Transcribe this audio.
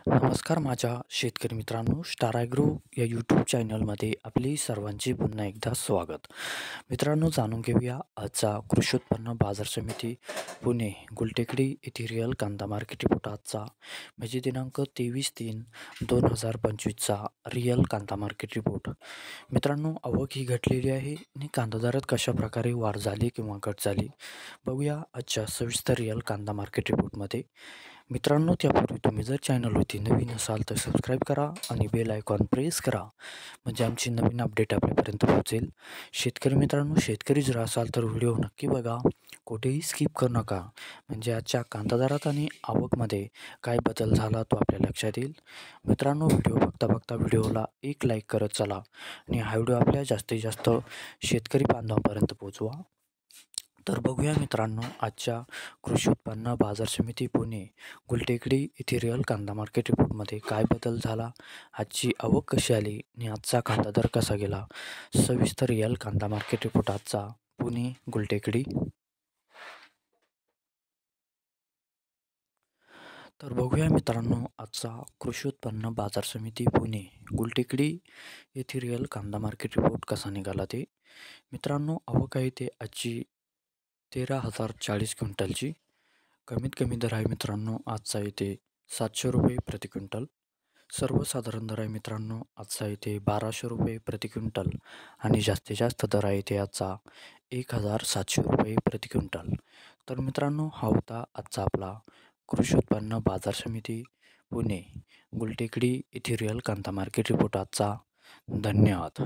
नमस्कार माझ्या शेतकरी मित्रांनो, स्टार ॲग्रो या यूट्यूब चॅनलमध्ये आपली सर्वांचे पुन्हा एकदा स्वागत. मित्रांनो, जाणून घेऊया आजचा कृषी उत्पन्न बाजार समिती पुणे गुलटेकडी येथे रिअल कांदा मार्केट रिपोर्ट आजचा म्हणजे दिनांक 23/3/2025चा रिअल कांदा मार्केट रिपोर्ट. मित्रांनो, आवक ही घटलेली आहे आणि कांदा दरात कशा प्रकारे वाढ झाली किंवा घट झाली बघूया आजच्या सविस्तर रिअल कांदा मार्केट रिपोर्टमध्ये. मित्रांनो, त्यापूर्वी तुम्ही जर चॅनलवरती नवीन असाल तर सबस्क्राईब करा आणि बेल आयकॉन प्रेस करा म्हणजे आमची नवीन अपडेट आपल्यापर्यंत पोहोचेल. शेतकरी मित्रांनो, शेतकरी जर असाल तर व्हिडिओ नक्की बघा, कुठेही स्किप करू नका म्हणजे आजच्या कांदा दरात आणि आवकमध्ये काय बदल झाला तो आपल्या लक्षात येईल. मित्रांनो, व्हिडिओ बघता बघता व्हिडिओला एक लाईक करत चला आणि हा व्हिडिओ आपल्या जास्तीत जास्त शेतकरी बांधवांपर्यंत पोहोचवा. तर बघूया मित्रांनो, आजच्या कृषी उत्पन्न बाजार समिती पुणे गुलटेकडी येथे रिअल कांदा मार्केट रिपोर्टमध्ये काय बदल झाला, आजची आवक कशी आली आणि आजचा कांदा दर कसा गेला. सविस्तर रिअल कांदा मार्केट रिपोर्ट आजचा पुणे गुलटेकडी. तर बघूया मित्रांनो, आजचा कृषी उत्पन्न बाजार समिती पुणे गुलटेकडी येथे रिअल कांदा मार्केट रिपोर्ट कसा निघाला ते. मित्रांनो, आवक आहे ते आजची 13,040 क्विंटलची. कमीत कमी दर आहे मित्रांनो आजचा इथे 700 रुपये प्रति क्विंटल. सर्वसाधारण दर आहे मित्रांनो आजचा इथे 1200 रुपये प्रति क्विंटल आणि जास्तीत जास्त दर आहे इथे आजचा 1,700 रुपये प्रति क्विंटल. तर मित्रांनो, हा होता आजचा आपला कृषी उत्पन्न बाजार समिती पुणे गुलटेकडी येथे रिअल कांदा मार्केट रिपोर्ट आजचा. धन्यवाद.